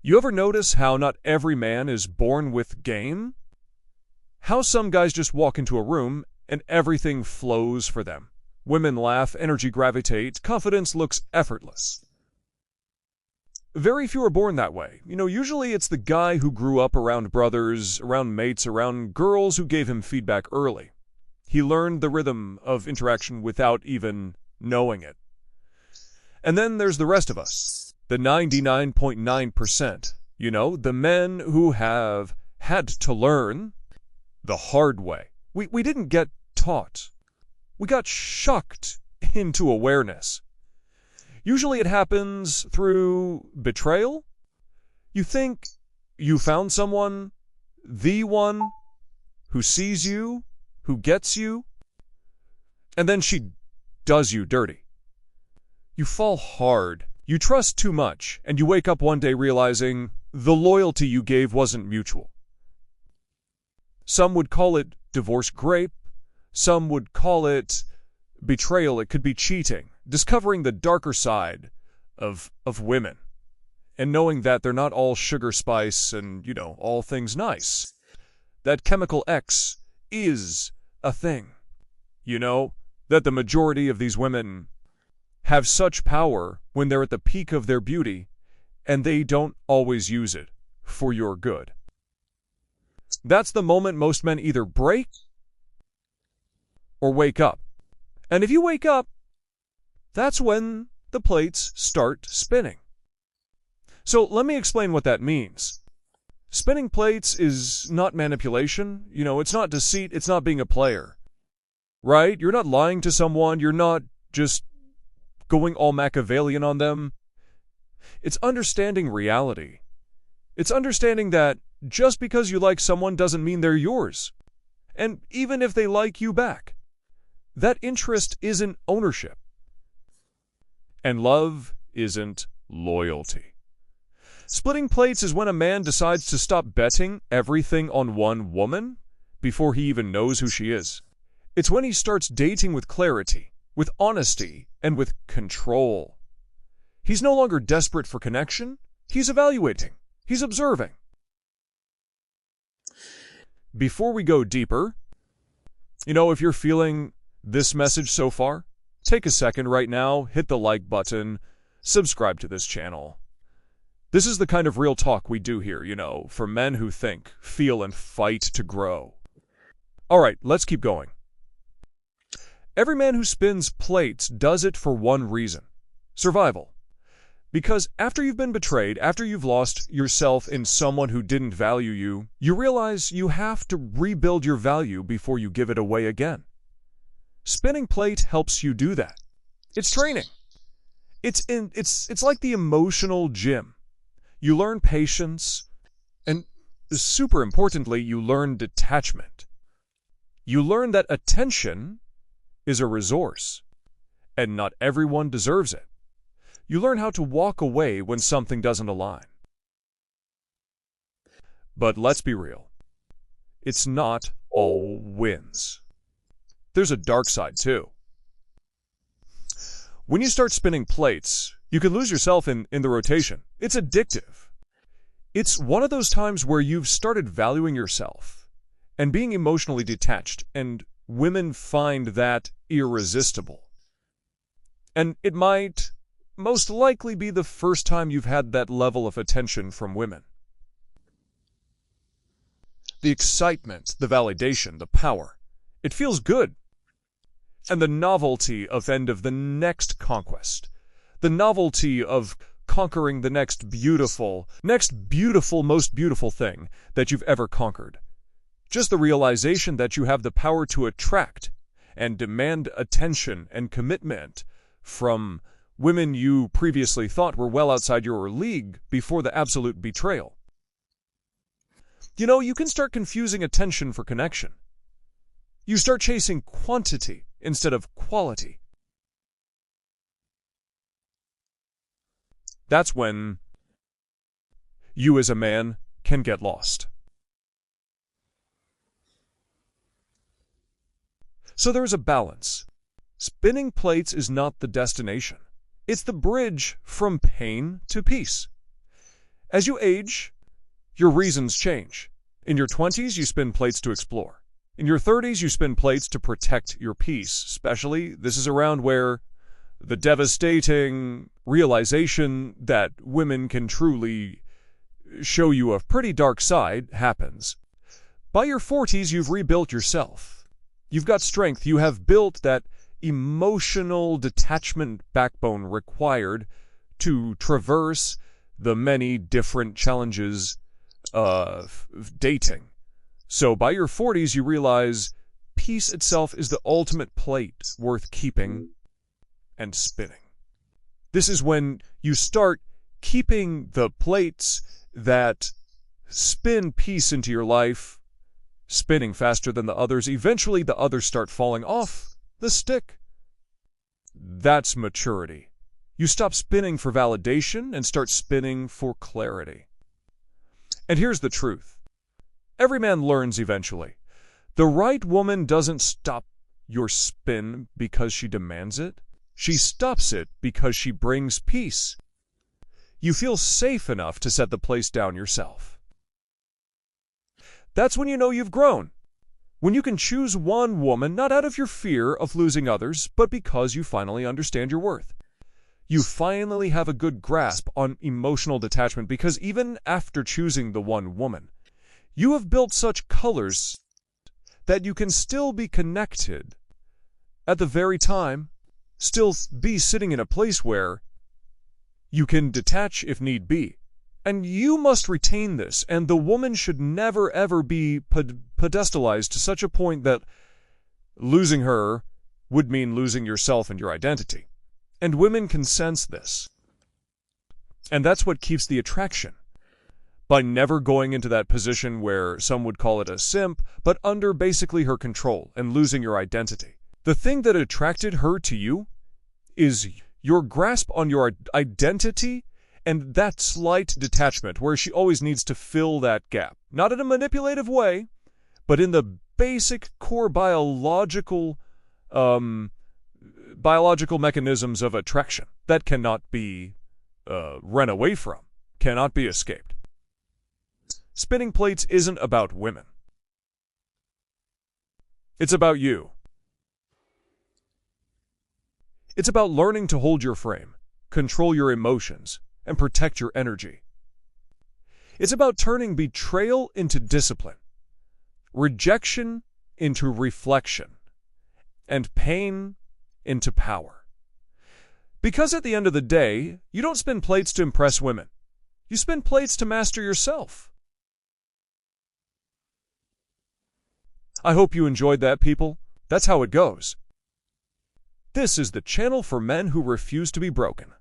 You ever notice how not every man is born with game? How some guys just walk into a room and everything flows for them. Women laugh, energy gravitates, confidence looks effortless. Very few are born that way. Usually it's the guy who grew up around brothers, around mates, around girls who gave him feedback early. He learned the rhythm of interaction without even knowing it. And then there's the rest of us, the 99.9%, the men who have had to learn the hard way. We didn't get taught. We got shocked into awareness. Usually it happens through betrayal. You think you found someone, the one, who sees you, who gets you, and then she does you dirty. You fall hard, you trust too much, and you wake up one day realizing the loyalty you gave wasn't mutual. Some would call it divorce grape, some would call it betrayal. It could be cheating, discovering the darker side of women, and knowing that they're not all sugar spice and, all things nice. That chemical X is a thing. That the majority of these women have such power when they're at the peak of their beauty, and they don't always use it for your good. That's the moment most men either break or wake up. And if you wake up, that's when the plates start spinning. So let me explain what that means. Spinning plates is not manipulation. It's not deceit. It's not being a player. Right? You're not lying to someone. You're not just going all Machiavellian on them. It's understanding reality. It's understanding that just because you like someone doesn't mean they're yours. And even if they like you back, that interest isn't ownership. And love isn't loyalty. Splitting plates is when a man decides to stop betting everything on one woman before he even knows who she is. It's when he starts dating with clarity, with honesty, and with control. He's no longer desperate for connection. He's evaluating. He's observing. Before we go deeper, if you're feeling this message so far, take a second right now, hit the like button, subscribe to this channel. This is the kind of real talk we do here, for men who think, feel, and fight to grow. All right, let's keep going. Every man who spins plates does it for one reason: survival. Because after you've been betrayed, after you've lost yourself in someone who didn't value you, you realize you have to rebuild your value before you give it away again. Spinning plate helps you do that. It's training. It's like the emotional gym. You learn patience, and super importantly, you learn detachment. You learn that attention is a resource, and not everyone deserves it. You learn how to walk away when something doesn't align. But let's be real. It's not all wins. There's a dark side too. When you start spinning plates, you can lose yourself in the rotation. It's addictive. It's one of those times where you've started valuing yourself and being emotionally detached, and women find that irresistible. And it might most likely be the first time you've had that level of attention from women. The excitement, the validation, the power, it feels good. And the novelty of the next conquest, the novelty of conquering the next beautiful, most beautiful thing that you've ever conquered. Just the realization that you have the power to attract and demand attention and commitment from women you previously thought were well outside your league before the absolute betrayal. You can start confusing attention for connection. You start chasing quantity instead of quality. That's when you as a man can get lost. So there is a balance. Spinning plates is not the destination. It's the bridge from pain to peace. As you age, your reasons change. In your 20s, you spin plates to explore. In your 30s, you spin plates to protect your peace. Especially, this is around where the devastating realization that women can truly show you a pretty dark side happens. By your 40s, you've rebuilt yourself. You've got strength. You have built that emotional detachment backbone required to traverse the many different challenges of dating. So by your 40s, you realize peace itself is the ultimate plate worth keeping and spinning. This is when you start keeping the plates that spin peace into your life, spinning faster than the others. Eventually, the others start falling off the stick. That's maturity. You stop spinning for validation and start spinning for clarity. And here's the truth. Every man learns eventually. The right woman doesn't stop your spin because she demands it. She stops it because she brings peace. You feel safe enough to set the place down yourself. That's when you know you've grown. When you can choose one woman, not out of your fear of losing others, but because you finally understand your worth. You finally have a good grasp on emotional detachment because even after choosing the one woman, you have built such colors that you can still be connected at the very time, still be sitting in a place where you can detach if need be. And you must retain this, and the woman should never ever be pedestalized to such a point that losing her would mean losing yourself and your identity. And women can sense this. And that's what keeps the attraction. By never going into that position where some would call it a simp, but under basically her control and losing your identity. The thing that attracted her to you is your grasp on your identity and that slight detachment where she always needs to fill that gap. Not in a manipulative way, but in the basic core biological mechanisms of attraction that cannot be run away from, cannot be escaped. Spinning plates isn't about women. It's about you. It's about learning to hold your frame, control your emotions, and protect your energy. It's about turning betrayal into discipline, rejection into reflection, and pain into power. Because at the end of the day, you don't spin plates to impress women. You spin plates to master yourself. I hope you enjoyed that, people. That's how it goes. This is the channel for men who refuse to be broken.